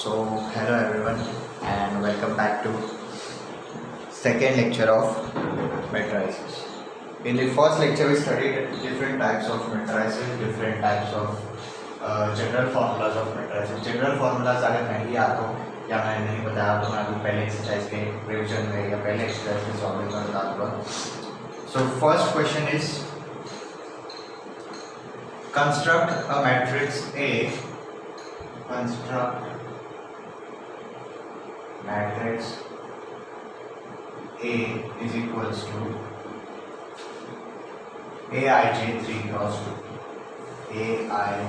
So, hello everyone, and welcome back to second lecture of matrices. In the first lecture, we studied different types of matrices, different types of general formulas of matrices. General formulas अगर नहीं याद हो या मैंने नहीं बताया तो मैं आपको पहले एक्सरसाइज के रिविजन में या पहले एक्सरसाइज के सॉल्विंग में बता दूँगा. So first question is, construct a matrix A. Construct matrix A is equals to Aij 3 cross 2. Aij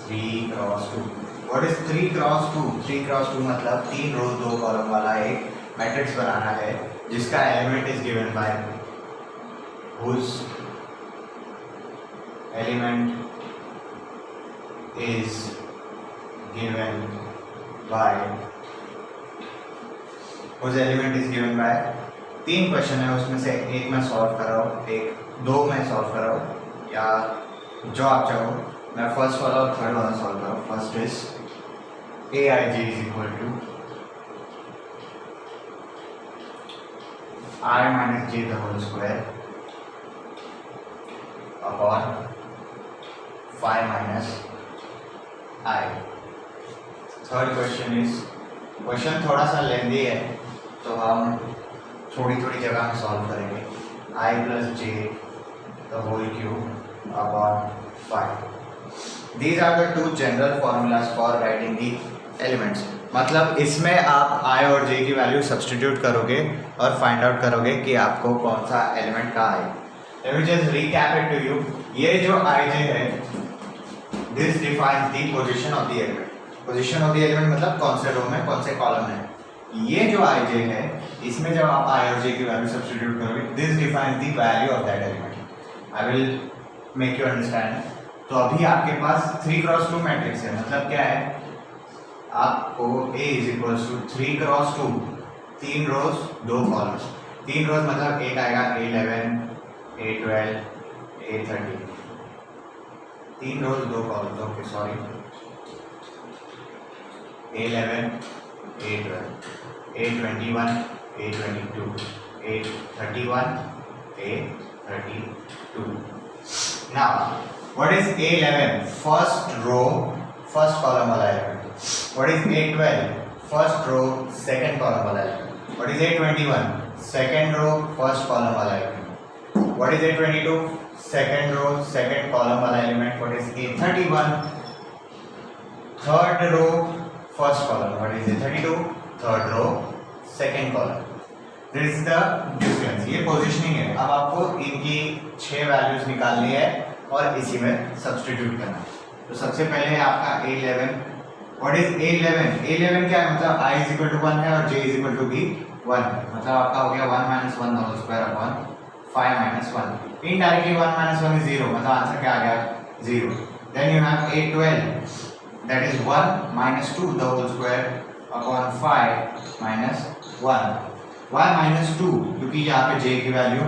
3 cross 2. What is 3 cross 2? 3 cross 2 मतलब 3 रो 2 कॉलम वाला एक मैट्रिक्स बनाना है जिसका element is given by whose element is given by तीन question है उसमें से एक मैं सॉल्व कर रहा हूँ, एक दो मैं सॉल्व कर रहा हूँ या जो आप चाहो. मैं फर्स्ट वाला और थर्ड वाला सॉल्व कर रहा हूँ. First is Aij is equal to I minus j the whole square upon 5 minus I. Third question is, question थोड़ा सा लेंदी है तो हम थोड़ी थोड़ी जगह में सॉल्व करेंगे. I plus j the whole cube upon 5. These are the two general formulas for writing the elements. मतलब इसमें आप I और J की वैल्यू सब्सटीट्यूट करोगे और फाइंड आउट करोगे कि आपको कौन सा एलिमेंट कहाँ है. Let me just recap it to you. ये जो Ij है, this defines the position of the element. Position of the element मतलब कौन से रो में कौन से कॉलम है. ये जो Ij है, इसमें जब आप I और J की वैल्यू सब्स्टिट्यूट करोगे, this defines the value of that element. I will make you understand. तो अभी आपके पास 3 क्रॉस 2 मैट्रिक्स है. मतलब क्या है, आपको A is equals to 3 cross 2, 3 rows 2 columns. 3 rows मतलब एक आएगा A11, A12, A13. 3 rows 2 columns. Okay sorry, A11, A12, A21, A22, A31, A32. Now, what is A11? First row, first column वाला element. What is A12? First row, second column वाला element. What is A21? Second row, first column वाला element. What is A22? Second row, second column वाला element. What is A31? Third row, first column. What is A32? Third row, second column. This is the difference. ये positioning है. अब आपको इनकी 6 values निकालनी है और इसी में सब्स्टिट्यूट करना है. तो सबसे पहले है आपका A11. What is A11? A11 क्या है, मतलब I is equal to 1 है और J is equal to भी 1. मतलब आपका हो गया 1 minus 1 the whole square upon 5 minus 1. Indirectly 1 minus 1 is 0. मतलब आंसर क्या आ गया, 0. Then you have A12. That is 1 minus 2 the whole square upon 5 minus 1. 1 minus 2 क्योंकि यहाँ पे j की वैल्यू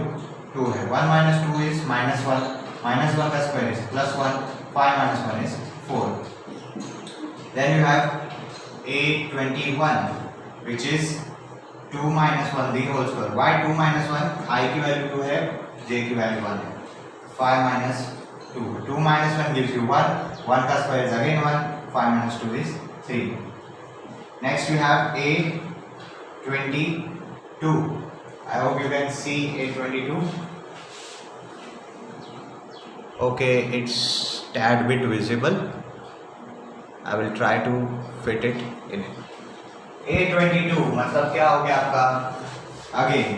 2 है. 1 minus 2 is minus 1. Minus 1 का square is plus 1. 5 minus 1 is 4. Then you have A21 which is 2 minus 1 the whole square. Why 2 minus 1? I की value 2 है, j की value 1 है. 5 minus 2. 2 minus 1 gives you 1. 1 का square is again 1. 5 minus 2 is 3. Next we have A22. I hope you can see A22. Okay, it's tad bit visible. I will try to fit it in it. A22 मतलब क्या हो गया आपका, again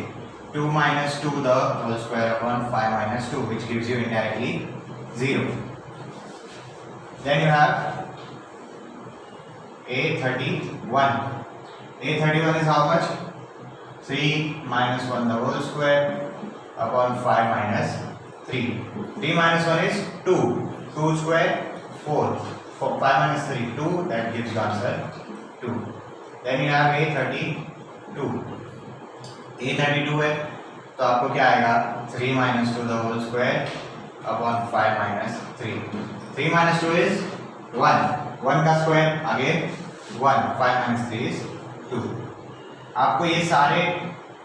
2 minus 2 the whole square upon 5 minus 2 which gives you indirectly 0. Then you have A31. A31 is how much? 3 minus 1 the whole square upon 5 minus 3. 3 minus 1 is 2. 2 square 4. 5 minus 3 2. That gives you answer 2. Then you have A32. A32 है तो आपको क्या आएगा, 3 minus 2 the whole square upon 5 minus 3. 3 minus 2 is 1. 1 का square again 1, 5 minus 3 is 2। आपको ये सारे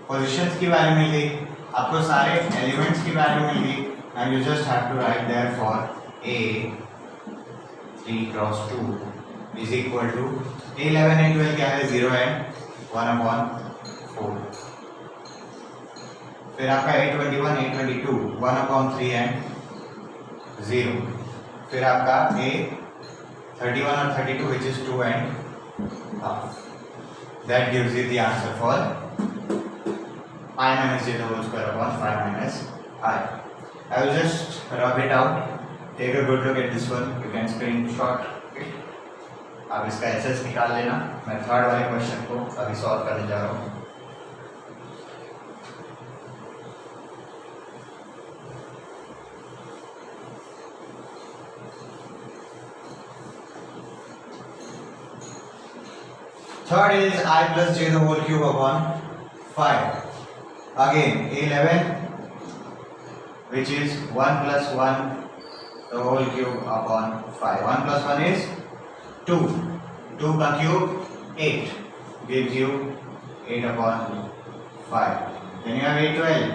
positions की वैल्यू मिल गई, आपको सारे एलिमेंट्स की वैल्यू मिल गई, and you just have to write therefore a 3 cross 2 is equal to 11 and 12 क्या है 0 एंड 1/4। फिर आपका 821 822 1/3 एंड 0। फिर आपका a 31 और 32 which is 2 and half. That gives you the answer for I minus j the whole square upon 5 minus I. I will just rub it out. Take a good look at this one. You can screenshot it. आप इसका SS निकाल लेना। मैं third वाले question को अभी solve करने जा रहा हूँ। Third is I plus j the whole cube upon 5. Again 11 which is 1 plus 1 the whole cube upon 5. 1 plus 1 is 2. 2 का cube 8 gives you 8 upon 5. Then you have 812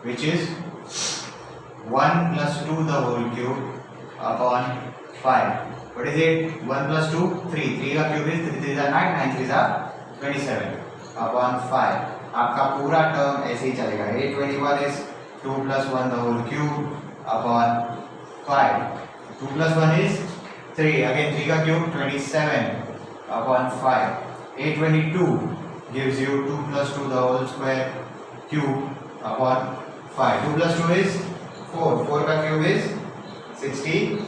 which is 1 plus 2 the whole cube upon 5. What is it? 1 plus 2 3. 3 का cube is 3 3 9, 9 3 27 upon 5. आपका पूरा term ऐसे ही चलेगा। 821 is 2 plus 1 the whole cube upon 5. 2 plus 1 is 3. Again 3 का cube 27 upon 5. 822 gives you 2 plus 2 the whole square cube upon 5. 2 plus 2 is 4. 4 का cube is 64.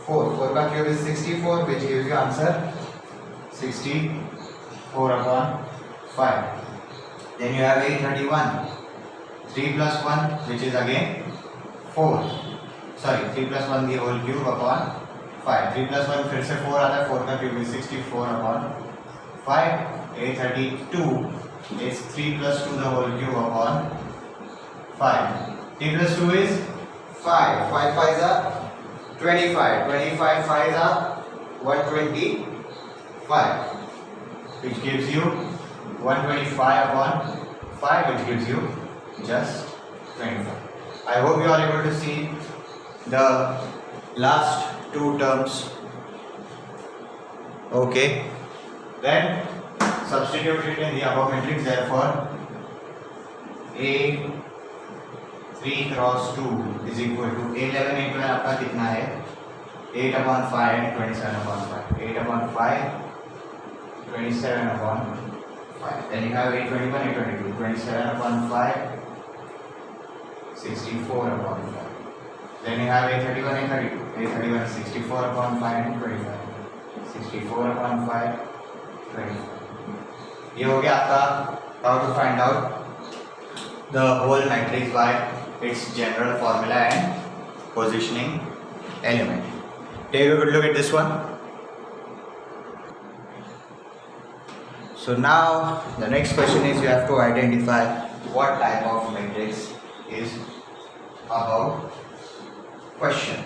4 का cube is 64 which gives you answer 64 upon 5. Then you have 831. 3 plus 1 which is again 4. Sorry 3 plus 1 the whole cube upon 5. 3 plus 1 फिर से 4 आता है। 4 का cube is 64 upon 5. 832 is 3 plus 2 the whole cube upon 5. 3 plus 2 is 5. 5 5 is 25. 25 5 are 125 which gives you 125 upon 5 which gives you just 25. I hope you are able to see the last two terms. Okay. Then substitute it in the above matrix. Therefore A 3 cross 2 is equal to 11 into आपका कितना है 8 upon 5 and 27 upon 5. 8 upon 5 27 upon 5. Then you have 821 822 27 upon 5 64 upon 5. Then you have 831 832 831 64 upon 5 and 25. 64 upon 5 25. ये हो गया आपका how to find out the whole matrix by its general formula and positioning element. Take a good look at this one. So now the next question is you have to identify what type of matrix is above question.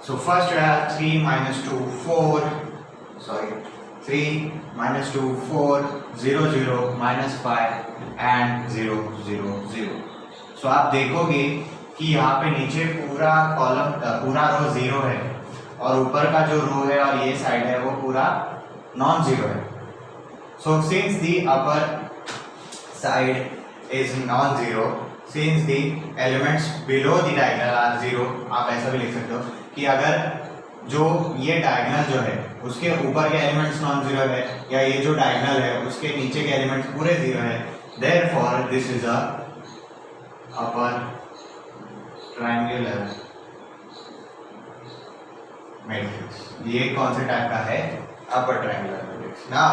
So first you have 3 minus 2 4 3 minus 2 4 0 0 minus 5 and 0 0 0. So आप देखोगे कि यहाँ पे नीचे पूरा column पूरा रो 0 है और ऊपर का जो रो है और ये साइड है वो पूरा नॉन जीरो है. So since the upper side is non-zero, since the elements below the diagonal are zero, आप ऐसा भी लिख सकते हो कि अगर जो ये डायगोनल जो है उसके ऊपर के एलिमेंट्स नॉन जीरो है या ये जो डायगोनल है उसके नीचे के एलिमेंट्स पूरे जीरो है, therefore this is a upper triangular matrix. ये कौन से टाइप का है? upper triangular matrix. Now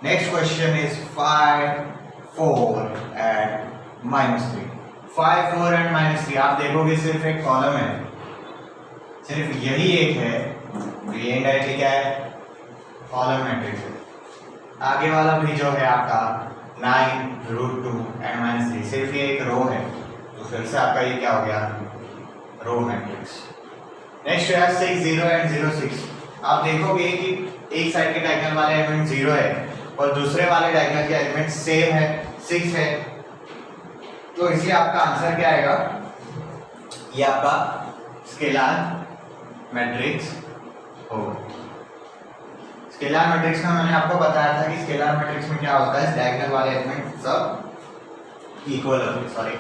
next question is 5 4 and -3. 5 4 and -3 आप देखोगे सिर्फ एक कॉलम है, सिर्फ यही एक है, ये इनडायरेक्टली क्या है? कॉलम मैट्रिक्स है. आगे वाला भी जो है आपका 9 √2 and -3 सिर्फ ये एक रो है, तो फिर से आपका ये क्या हो गया? Row matrix. नेक्स्ट है 6 0 and 0 6. आप देखोगे कि एक साइड के डायगोनल वाले एलिमेंट 0 है और दूसरे वाले डायगोनल के एलिमेंट सेम है 6 है, तो इसलिए आपका आंसर क्या आएगा, ये आपका स्केलर मैट्रिक्स होगा। स्केलर मैट्रिक्स में मैंने आपको बताया था कि स्केलर मैट्रिक्स में क्या होता है, डायगोनल वाले एलिमेंट सब इक्वल होते हैं। Sorry,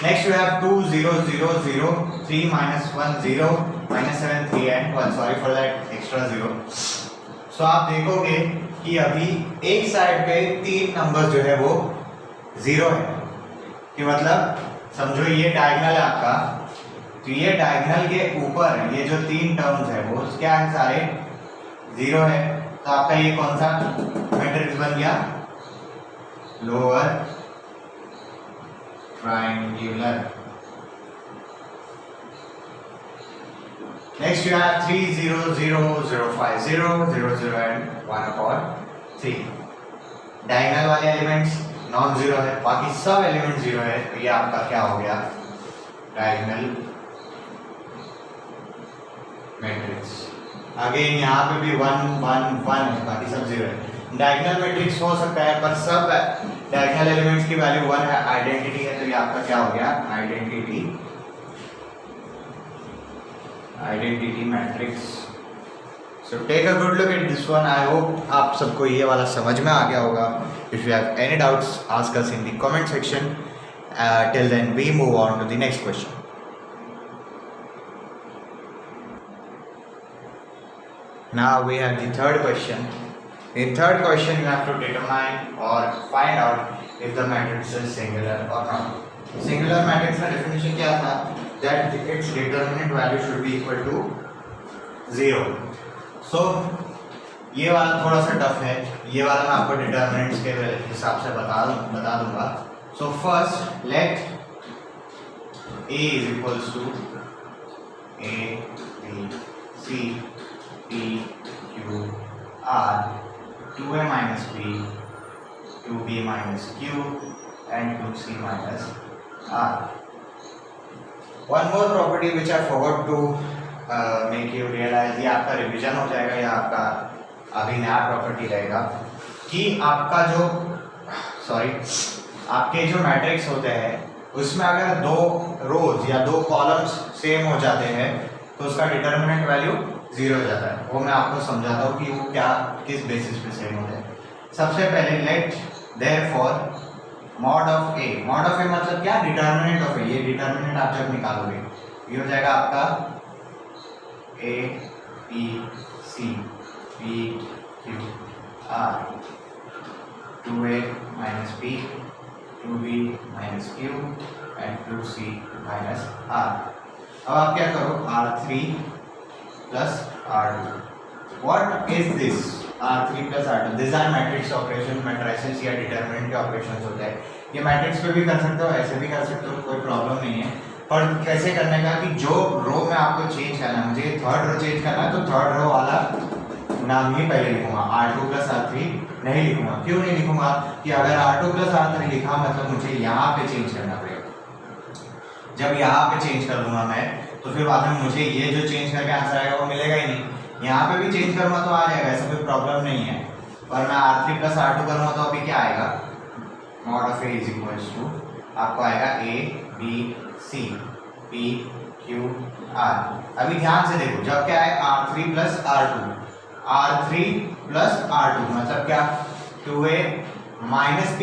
next we have 2 0 0 0 3 -1 0 -7 3 and 1, sorry for that extra 0। सो आप देखोगे कि अभी एक साइड पे 3 नंबर जो है वो 0 है, कि मतलब समझो ये डायगोनल है आपका, तो ये डायगोनल के ऊपर ये जो 3 टर्म्स है वो क्या है, सारे 0 है। तो आपका ये कौन सा मैट्रिक्स बन गया, lower triangular. Next you have 3 0 0 0 5 0 0 0 and 1/3। Diagonal वाले एलिमेंट्स नॉन जीरो है, बाकी सब एलिमेंट 0 है, तो ये आपका क्या हो गया, डायगोनल मैट्रिक्स। अगेन यहाँ पे भी 1 1 1 है, बाकी सब 0 है। डायगोनल मैट्रिक्स हो सकता है पर सब डायगोनल एलिमेंट्स की वैल्यू 1 है, आइडेंटिटी है, तो ये आपका क्या हो गया, identity matrix. So take a good look at this one. I hope आप सबको ये वाला समझ में आ गया होगा। If you have any doubts ask us in the comment section. Till then we move on to the next question. Now we have the third question. In third question you have to determine or find out if the matrix is singular or not. Singular matrix का definition क्या था? That its determinant value should be equal to 0. So ये वाला थोड़ा सा tough है, ये वाला मैं आपको डिटर्मिनेंट्स के हिसाब से बता दूंगा। So first let A is equals to A B C P Q R 2A minus B 2B minus Q and 2C minus R. One more property which I forgot to make you realize, ये आपका revision हो जाएगा या आपका अभी नया property रहेगा कि आपका जो आपके जो मैट्रिक्स होते हैं उसमें अगर 2 रोज या 2 कॉलम्स सेम हो जाते हैं तो उसका डिटर्मिनेंट वैल्यू 0 हो जाता है। वो मैं आपको समझाता हूँ कि वो क्या किस बेसिस पे सेम होते हैं। सबसे पहले लेट देयरफॉर मॉड ऑफ ए मतलब क्या, डिटर्मिनेंट ऑफ ए। ये डिटर्मिनेंट आप जब निकालोगे ये हो जाएगा आपका A B C P Q R 2a minus b 2b minus q and 2c minus r। अब आप क्या करो, R3 plus R2। What is this R3 plus R2? These are matrix operation, matrices या डिटरमिनेंट के operations होते हैं। ये matrix पे भी कर सकते हो, ऐसे भी कर सकते हो, कोई प्रॉब्लम नहीं है। पर कैसे करने का कि जो रो में आपको चेंज करना है, मुझे थर्ड रो चेंज करना है तो थर्ड रो वाला नाम ही पहले लिखूंगा, R2 plus R3 नहीं लिखूंगा। क्यों नहीं लिखूंगा कि अगर R2 plus R3 लिखा मतलब मुझे यहाँ पे चेंज करना पड़ेगा। जब यहाँ पे चेंज कर दूंगा मैं तो फिर बाद में मुझे ये जो चेंज करके आंसर आएगा वो मिलेगा ही नहीं। यहाँ पे भी चेंज करूँगा तो आ जाएगा, ऐसा कोई प्रॉब्लम नहीं है। पर मैं R3 plus R2 करूँगा तो अभी क्या आएगा, mod of a is equals to आपको आएगा A B C P Q R. अभी ध्यान से देखो, जब क्या है R3 plus R2 मतलब क्या, 2a minus p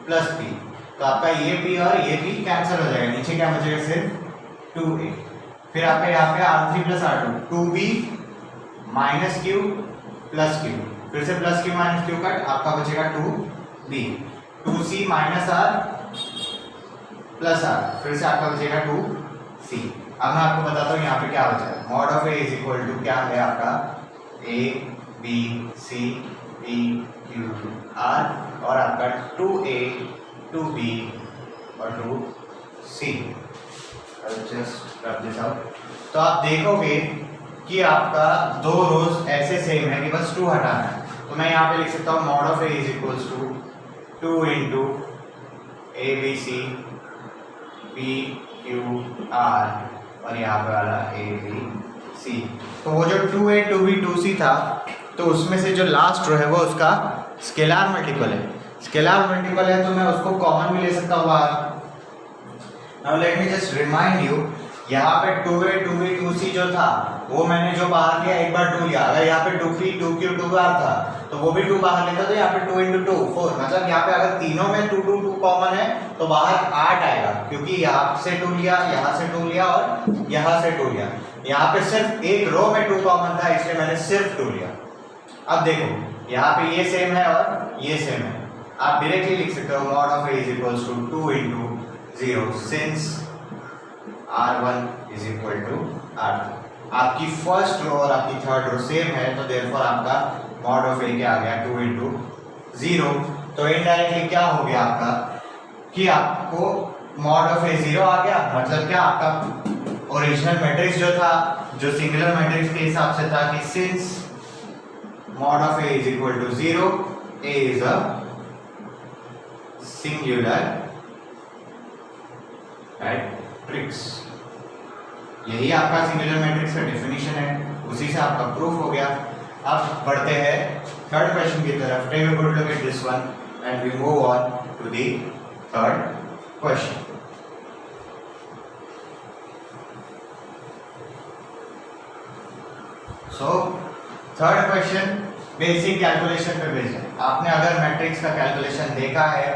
plus p, तो आपका ये p और ये p कैंसिल हो जाएगा, नीचे क्या बचेगा सिर्फ 2a। फिर आपका यहाँ पे R3 plus R2 2b minus q plus q, फिर से plus q minus q cut, आपका बचेगा 2b 2c minus r plus r, फिर से आपका बचेगा 2c। अब मैं आपको बताता हूँ यहाँ पे क्या बचा है। Mod of a is equal to क्या है आपका a b c p q r और आपका 2a 2b और 2c। Just rub this out. तो आप देखोगे कि आपका 2 रोज ऐसे सेम है कि बस 2 हटाना है, तो मैं यहाँ पे लिख सकता हूँ mod of a is equals to 2 into A B C P Q R और यहाँ पे वाला ए बी सी। सी। तो वो जो 2a 2b 2c था, तो उसमें से जो लास्ट रो है वो उसका स्केलर मल्टीपल है। स्केलर मल्टीपल है तो मैं उसको कॉमन भी ले सकता हूँ बाहर। Now let me just remind you, यहाँ पे 2a 2b 2c जो था वो मैंने जो बाहर लिया एक बार 2 लिया। अगर यहाँ पे 2p 2q 2 बार था तो वो भी 2 बाहर लेता, तो यहाँ पे 2 × 2 4। मतलब यहाँ पे अगर तीनों में 2 2 2 कॉमन है तो बाहर 8 आएगा, क्योंकि यहाँ से 2 लिया, यहाँ से 2 लिया और यहाँ से 2 लिया। यहाँ पे सिर्फ एक रो में 2 कॉमन था, इसलिए मैंने सिर्फ 2 लिया। अब देखो यहाँ पे ये सेम है और ये सेम है, आप डायरेक्टली लिख सकते हो mod of a is equals to 2 × 0 since r1 is equal to r2। आपकी फर्स्ट रो और आपकी थर्ड रो सेम है, तो देयरफॉर आपका mod of a क्या आ गया 2 × 0। तो इनडायरेक्टली क्या हो गया आपका कि आपको mod of a 0 आ गया। मतलब क्या, आपका ओरिजिनल मैट्रिक्स जो था, जो सिंगुलर मैट्रिक्स के हिसाब से था कि since mod of a is equal to 0, a is a singular matrix. यही आपका सिंगुलर मैट्रिक्स का डेफिनेशन है, उसी से आपका प्रूफ हो गया। अब बढ़ते हैं थर्ड क्वेश्चन की तरफ। Take a good look at this one and we move on to the third question. So third question basic calculation पे बेस्ड है। आपने अगर मैट्रिक्स का कैलकुलेशन देखा है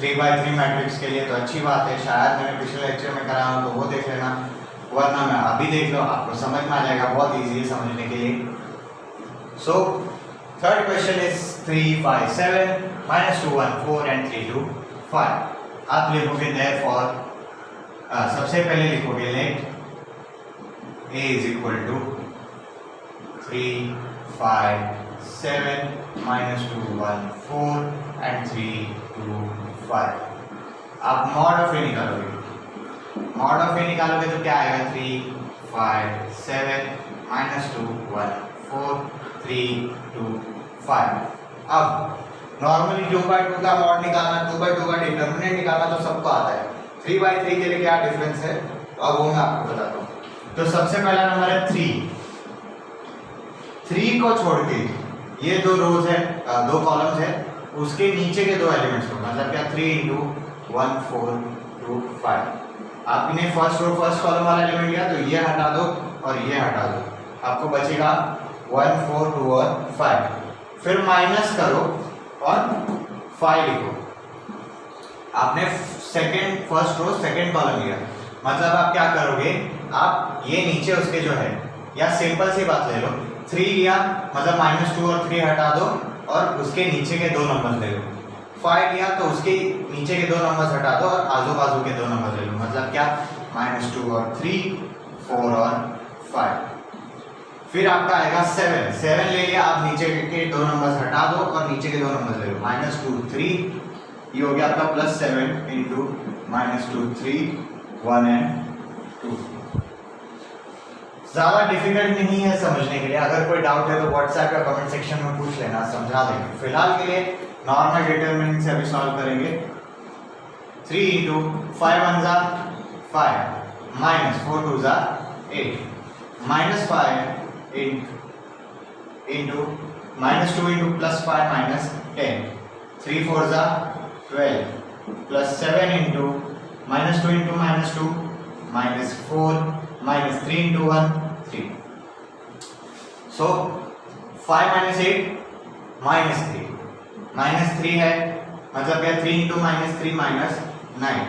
3x3 मैट्रिक्स के लिए तो अच्छी बात है, शायद मैंने पिछले लेक्चर में कराया हो तो वो देख लेना, वरना मैं अभी देख लो, आपको समझ में आ जाएगा, बहुत इजी है समझने के लिए। सो थर्ड क्वेश्चन इज 3 5 7 -2 1 4 and 3 2 5। आप लिखोगे देयरफॉर, सबसे पहले लिखोगे late a is equal to 3 5 7 -2 1 4 and 3 2 5। आप mod of a निकालोगे, mod of a निकालोगे तो क्या आएगा 3 5 7 -2 1 4 3 2 5। अब नॉर्मली 2/2 का mod निकालना, 2/2 का डिटर्मिनेंट निकालना तो सबको आता है। 3/3 के लिए क्या डिफरेंस है तो अब वो मैं आपको बताता हूँ। तो सबसे पहला नंबर है 3 को छोड़ के ये दो रोज है, दो कॉलम्स है, उसके नीचे के दो एलिमेंट्स को, मतलब क्या 3 × 1 4 2 5। आपने फर्स्ट रो फर्स्ट कॉलम वाला एलिमेंट लिया तो ये हटा दो और ये हटा दो, आपको बचेगा 1 4 2 और 5। फिर माइनस करो और 5 लिखो। आपने second first row second column लिया, मतलब आप क्या करोगे, आप ये नीचे उसके जो है, या सिंपल सी बात ले लो, 3 लिया मतलब -2 और 3 हटा दो और उसके नीचे के दो नंबर्स ले लो। 5 लिया तो उसके नीचे के दो नंबर्स हटा दो और आजू बाजू के दो नंबर्स ले लो, मतलब क्या -2 और 3 4 और 5। फिर आपका आएगा 7 ले लिया, आप नीचे के दो नंबर्स हटा दो और नीचे के दो नंबर्स ले लो, -2 3, ये हो गया आपका +7 × -2 3 1 and 2। ज़्यादा डिफिकल्ट नहीं है समझने के लिए, अगर कोई डाउट है तो व्हाट्सएप या कमेंट सेक्शन में पूछ लेना, समझा देंगे। फिलहाल के लिए नॉर्मल डिटरमिनेंट से अभी सॉल्व करेंगे। 3 × 5 1 ज़ा 5 -4 2 ज़ा 8 -5 × -2 × +5 -10 3 4 ज़ा 12 +7 × -2 × -2 -4 -3 × 1 3। So 5 - 8 -3 -3 है, मतलब क्या 3 × -3 -9।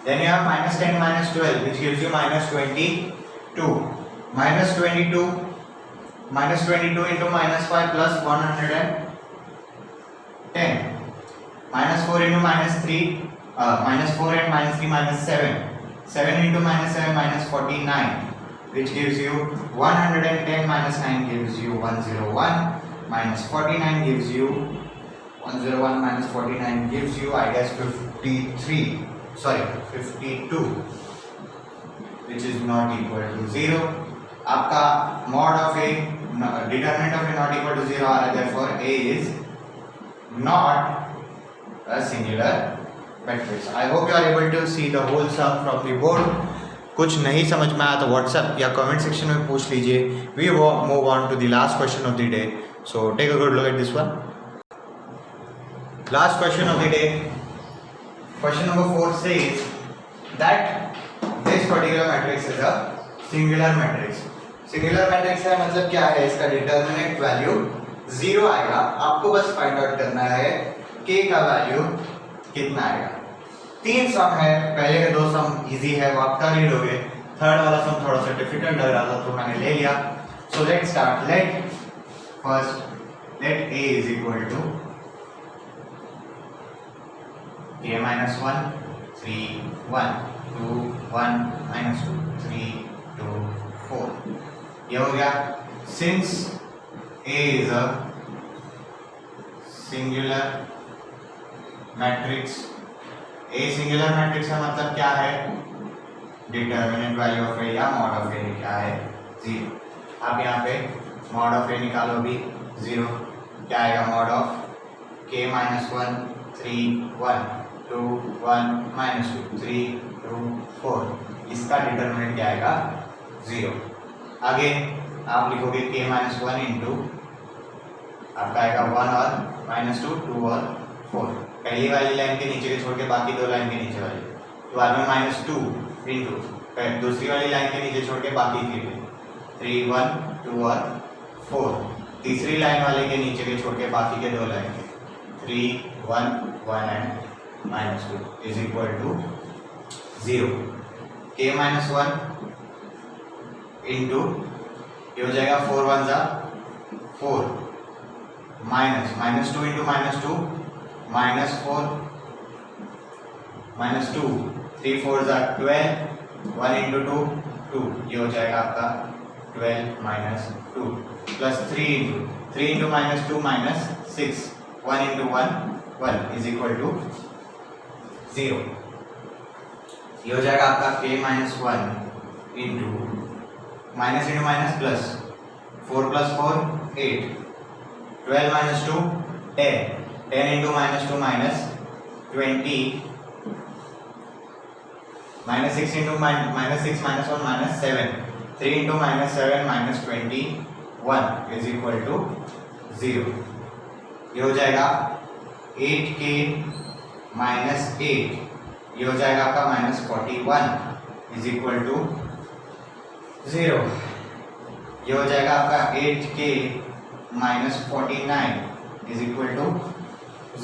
Then you have -10 -12 which gives you -22 -22 -22 × -5 + 110 -4 × -3 -4 and -3 -7 7 × -7 -49 which gives you 110 -9 gives you 101 -49 gives you 101 -49 gives you I guess 52 which is not equal to 0। आपका mod of a determinant of a not equal to 0 आ रहा है, therefore a is not a singular matrix। I hope you are able to see the whole sum from the board। कुछ नहीं समझ में आया तो WhatsApp या कमेंट सेक्शन में पूछ लीजिए. We move on to the last question of the day. So take a good look at this one. Last question of the day. Question number 4 says that this particular matrix is a singular matrix. Singular matrix है मतलब क्या है, इसका determinant value 0 आएगा. आपको बस find out करना है k का वैल्यू कितना आएगा. 3 सम है, पहले के 2 सम इजी है वो आप कर ही लोगे. थर्ड वाला सम थोड़ा सा डिफिकल्ट लग रहा था तो मैंने ले लिया. So let's start. Let a is equal to k minus 1 3 1 2 1 minus 2 3 2 4. ये हो गया. Since A is a singular matrix, A singular matrix का मतलब क्या है, डिटर्मिनेंट वैल्यू ऑफ A या मॉड ऑफ A क्या है 0. आप यहाँ पे मॉड ऑफ A निकालो भी 0. क्या आएगा mod of k minus 1 3 1 2 1 minus 2 3 2 4. इसका डिटर्मिनेंट क्या आएगा 0. आगे आप लिखोगे k minus 1 इंटू आपका आएगा 1 और minus 2 2 और 4. पहली वाली लाइन के नीचे के छोड़ के बाकी 2 लाइन के नीचे वाली. तो बाद में minus 2 इंटू दूसरी वाली लाइन के नीचे छोड़ के बाकी की 3 1 2 और 4. तीसरी लाइन वाले के नीचे के छोड़ के बाकी के 2 लाइन के 3 1 1 and minus 2 is equal to 0. k minus 1 into ये हो जाएगा 4 1 जा 4 minus 2 into minus 2 minus 4 minus 2 3 4 जा 12 1 into 2 2. ये हो जाएगा आपका 12 minus 2 plus 3 into minus 2 minus 6 1 into 1 is equal to 0. ये हो जाएगा आपका k minus 1 into minus into minus plus 4 plus 4 8 12 minus 2 10 into minus 2 minus 20 minus 6 into minus 6 minus 1 minus 7 3 into minus 7 minus 21 is equal to 0. ये हो जाएगा 8k minus 8. ये हो जाएगा आपका minus 41 is equal to 0. ये हो जाएगा आपका 8k minus 49 is equal to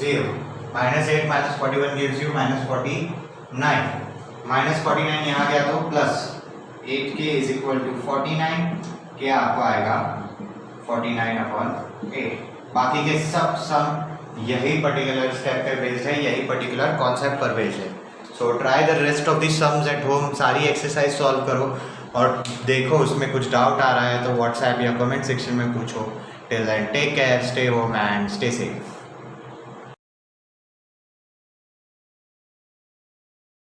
0. minus 8 minus 41 gives you minus 49. minus 49 यहाँ गया तो plus 8k is equal to 49. क्या आपको आएगा 49 upon 8. बाकी के सब सम यही पर्टिकुलर स्टेप पे बेस्ड है, यही पर्टिकुलर कॉन्सेप्ट पर बेस्ड है. So try the rest of the sums at home. सारी एक्सरसाइज सॉल्व करो और देखो उसमें कुछ डाउट आ रहा है तो व्हाट्सएप या कमेंट सेक्शन में पूछो. Till then take care, stay home and stay safe.